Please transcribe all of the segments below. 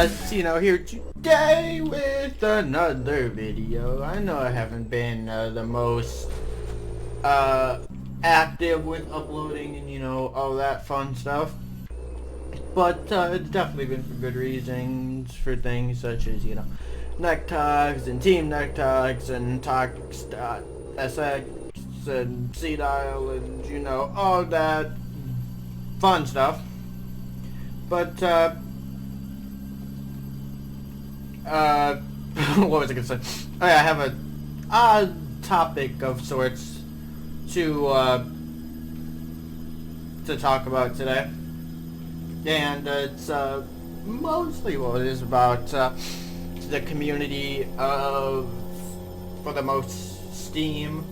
here today with another video. I know I haven't been the most active with uploading and all that fun stuff, but it's definitely been for good reasons, for things such as neck talks and team neck talks and talks.sx and SSenile and all that fun stuff. But what was I gonna say? Oh yeah, I have a odd topic of sorts to talk about today, and it's mostly what it is about the community of, for the most, Steam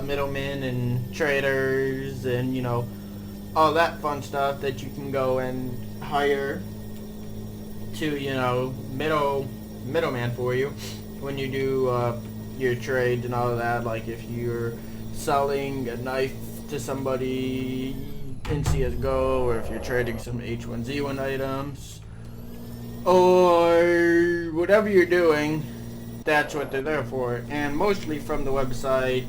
middlemen and traders and all that fun stuff that you can go and hire to middleman for you when you do your trades and all of that. Like if you're selling a knife to somebody in CSGO, or if you're trading some H1Z1 items, or whatever you're doing, that's what they're there for. And mostly from the website,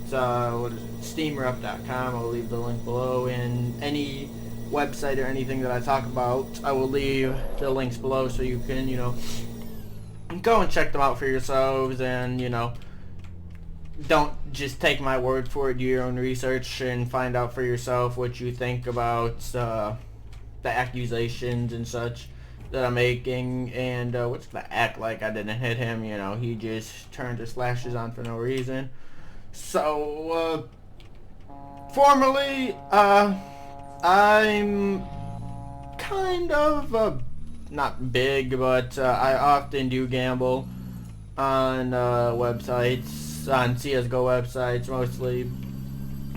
steamrep.com. I'll leave the link below. And any website or anything that I talk about, I will leave the links below so you can, go and check them out for yourselves, and, don't just take my word for it. Do your own research and find out for yourself what you think about the accusations and such that I'm making. And what's the act like I didn't hit him, he just turned his flashes on for no reason. So, formerly, I'm kind of, not big, but I often do gamble on websites, on CSGO websites, mostly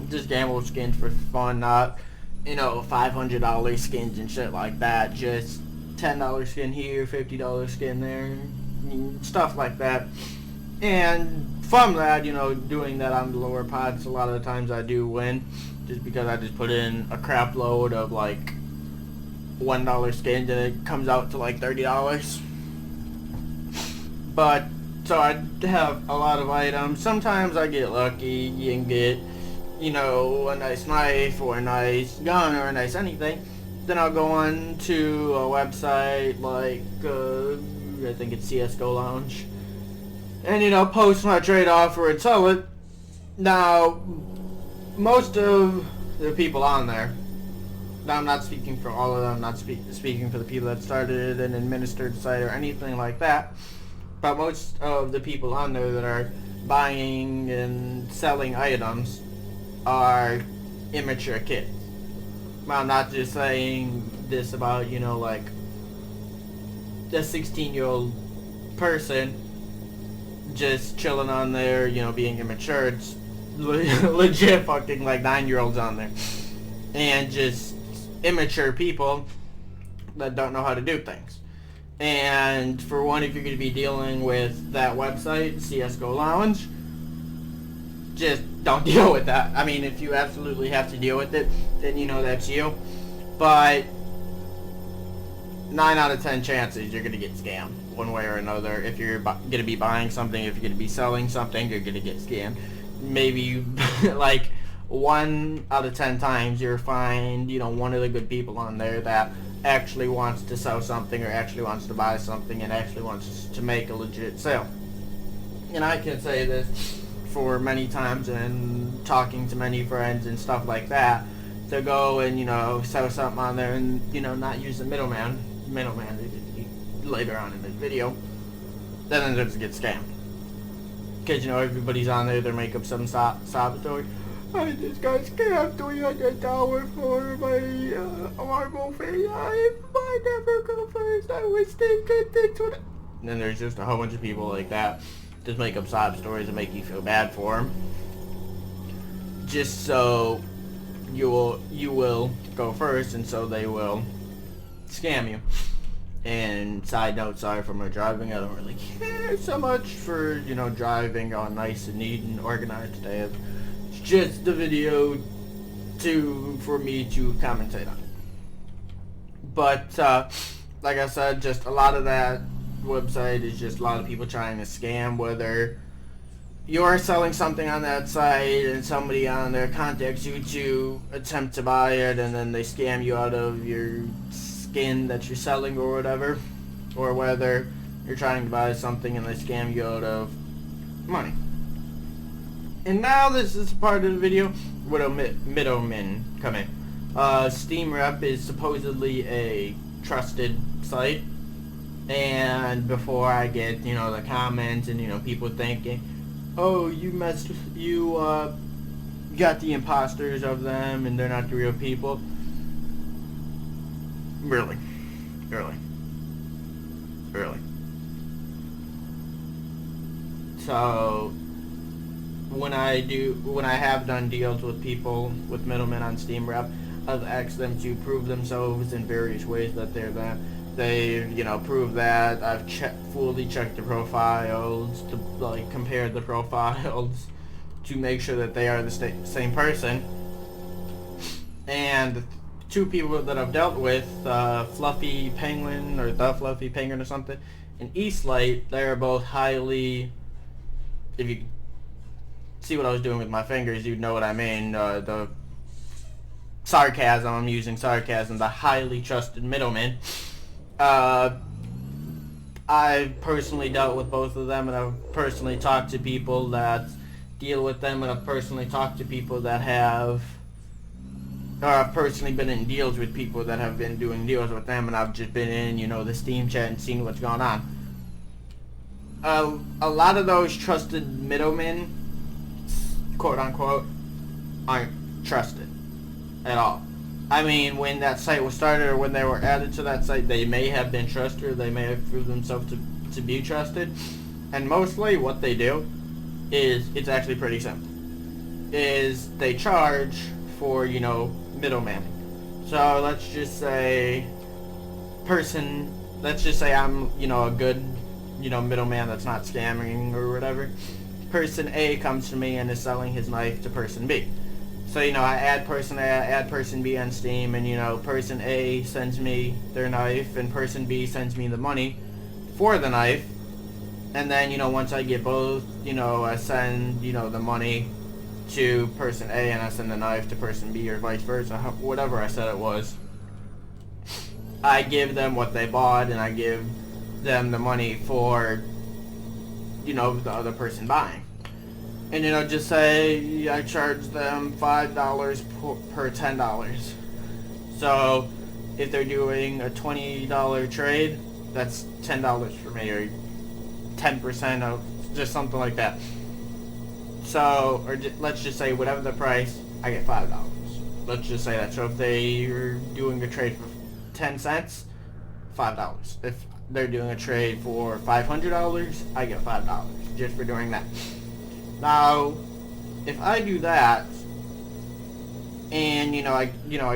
just gamble skins for fun, not, $500 skins and shit like that, just $10 skin here, $50 skin there, stuff like that. And from that, doing that on the lower pots, a lot of the times I do win, just because I just put in a crap load of like $1 skins and it comes out to like $30. But so I have a lot of items. Sometimes I get lucky and get a nice knife or a nice gun or a nice anything. Then I'll go on to a website like I think it's CSGO Lounge, and post my trade offer and sell it. Now, most of the people on there, now I'm not speaking for all of them, I'm not speaking for the people that started and administered the site or anything like that, but most of the people on there that are buying and selling items are immature kids. Well, I'm not just saying this about, like a 16-year-old person just chilling on there, being immature. It's legit fucking like 9-year-olds on there. And just immature people that don't know how to do things. And for one, if you're going to be dealing with that website, CSGO Lounge, just don't deal with that. I mean, if you absolutely have to deal with it, then that's you. But 9 out of 10 chances you're going to get scammed one way or another. If you're going to be buying something, if you're going to be selling something, you're going to get scammed. Maybe like 1 out of 10 times you'll find, one of the good people on there that actually wants to sell something or actually wants to buy something and actually wants to make a legit sale. And I can say this for many times and talking to many friends and stuff like that, to go and sell something on there and not use the middleman later on in this video, then it just gets scammed. Because everybody's on there, they make up some sob story. I just got scammed $300 for my marble face. I never go first. I was thinking this would. And then there's just a whole bunch of people like that just make up sob stories and make you feel bad for them, just so you will go first, and so they will scam you. And side note, sorry for my driving. I don't really care so much for driving all nice and neat and organized today. It's just the video for me to commentate on. But like I said, just a lot of that website is just a lot of people trying to scam, whether you're selling something on that site and somebody on there contacts you to attempt to buy it, and then they scam you out of your skin that you're selling or whatever, or whether you're trying to buy something and they scam you out of money. And now this is part of the video where middlemen come in. Steam Rep is supposedly a trusted site, and before I get, the comments and, people thinking, oh, you got the imposters of them and they're not the real people. Really. So when I have done deals with people, with middlemen on Steam Rep, I've asked them to prove themselves in various ways that they're that. They, prove that. I've fully checked the profiles, to compare the profiles to make sure that they are the same person. And the two people that I've dealt with, Fluffy Penguin, or The Fluffy Penguin or something, and Eastlight, they're both highly, if you see what I was doing with my fingers, you'd know what I mean. The sarcasm, I'm using sarcasm, the highly trusted middlemen. I've personally dealt with both of them, and I've personally talked to people that deal with them, and I've personally talked to people that have, or I've personally been in deals with people that have been doing deals with them, and I've just been in, the Steam chat and seen what's going on. A lot of those trusted middlemen, quote unquote, aren't trusted at all. I mean, when that site was started or when they were added to that site, they may have been trusted, or they may have proved themselves to be trusted. And mostly what they do is, it's actually pretty simple, is they charge for, middleman. So let's just say I'm, a good, middleman that's not scamming or whatever. Person A comes to me and is selling his knife to person B. So, I add person A, I add person B on Steam, and, person A sends me their knife, and person B sends me the money for the knife. And then, once I get both, I send, the money to person A, and I send the knife to person B, or vice versa, whatever I said it was. I give them what they bought, and I give them the money for, the other person buying. And, just say I charge them $5 per $10. So, if they're doing a $20 trade, that's $10 for me, or 10% of, just something like that. So, or let's just say whatever the price, I get $5. Let's just say that. So if they're doing a trade for 10 cents, $5. If they're doing a trade for $500, I get $5 just for doing that. Now, if I do that, and I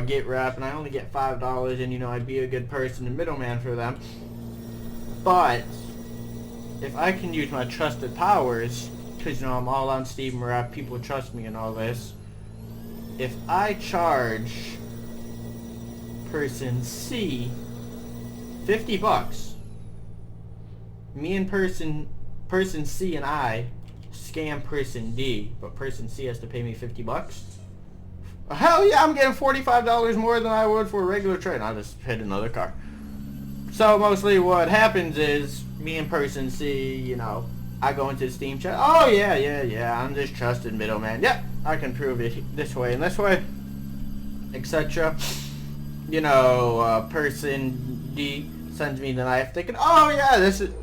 get rep, and I only get $5, and I'd be a good person and middleman for them. But if I can use my trusted powers, because I'm all on Steam Rep, people trust me and all this. If I charge person C $50, me and person C and I scam person D, but person C has to pay me $50. Hell yeah, I'm getting $45 more than I would for a regular trade. I'll just hit another car. So mostly what happens is, me and person C, I go into the Steam chat. Oh yeah, I'm just trusted middleman. Yep, I can prove it this way and this way, etc. Person D sends me the knife, thinking, oh yeah, this is,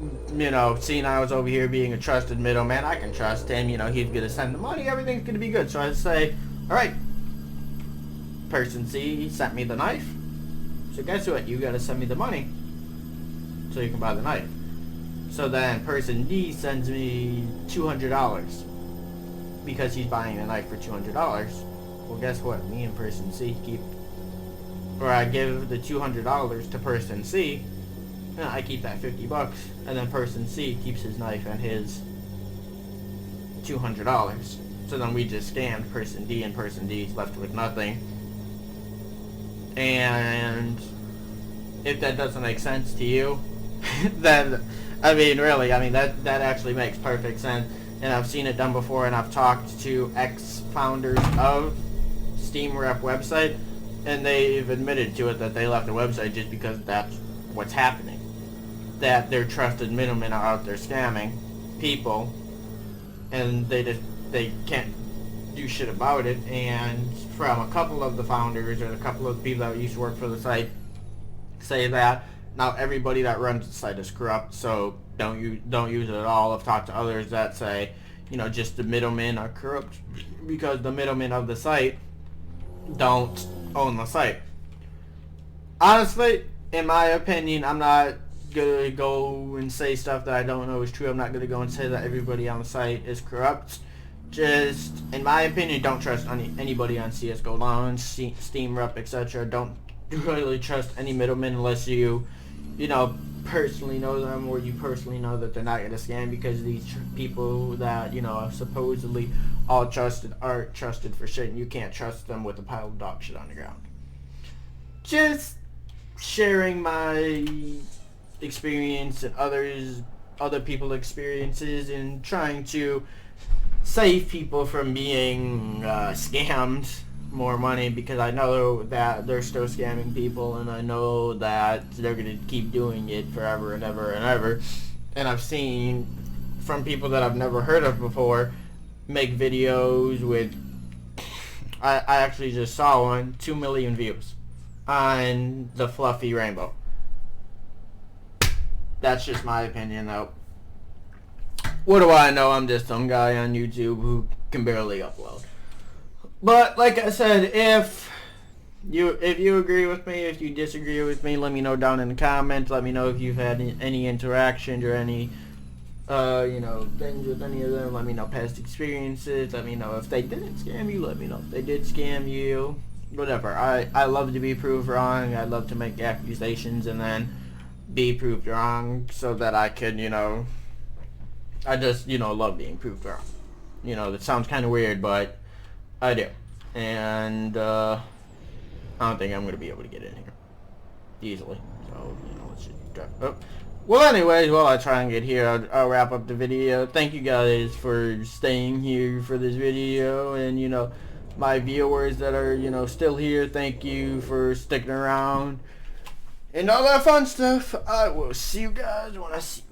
seeing I was over here being a trusted middleman, I can trust him. He's gonna send the money, everything's gonna be good. So I say, all right, person C sent me the knife, so guess what? You gotta send me the money so you can buy the knife. So then person D sends me $200 because he's buying the knife for $200. Well, guess what? Me and person C I give the $200 to person C, and I keep that $50, and then person C keeps his knife and his $200. So then we just scammed person D, and person D's left with nothing. And if that doesn't make sense to you, then, I mean, really, I mean, that actually makes perfect sense. And I've seen it done before, and I've talked to ex-founders of Steam Rep website, and they've admitted to it that they left the website just because that's what's happening. That their trusted middlemen are out there scamming people, and they can't do shit about it. And from a couple of the founders or a couple of people that used to work for the site say that now everybody that runs the site is corrupt, so don't use it at all. I've talked to others that say, you know, just the middlemen are corrupt because the middlemen of the site don't own the site. Honestly, in my opinion, I'm not gonna go and say stuff that I don't know is true. I'm not gonna go and say that everybody on the site is corrupt. Just, in my opinion, don't trust anybody on CSGO Lounge, Steam Rep, etc. Don't really trust any middlemen unless you know, personally know them, or you personally know that they're not gonna scam, because these people that, you know, are supposedly all trusted aren't trusted for shit, and you can't trust them with a pile of dog shit on the ground. Just sharing my experience and other people's experiences, and trying to save people from being scammed more money, because I know that they're still scamming people, and I know that they're gonna keep doing it forever and ever and ever. And I've seen from people that I've never heard of before make videos with, I actually just saw one, 2 million views on the fluffy rainbow. That's just my opinion, though. What do I know? I'm just some guy on YouTube who can barely upload. But like I said, if you agree with me, if you disagree with me, let me know down in the comments. Let me know if you've had any interactions or any you know, things with any of them. Let me know past experiences. Let me know if they didn't scam you. Let me know if they did scam you. Whatever. I love to be proved wrong. I love to make accusations and then be proved wrong, so that I can, you know, I just, you know, love being proved wrong. You know, that sounds kind of weird, but I do. And I don't think I'm going to be able to get in here easily. So, you know, let's just drop up. Well, anyways, while I try and get here, I'll wrap up the video. Thank you guys for staying here for this video. And, you know, my viewers that are, you know, still here, thank you for sticking around. And all that fun stuff. I will see you guys when I see you.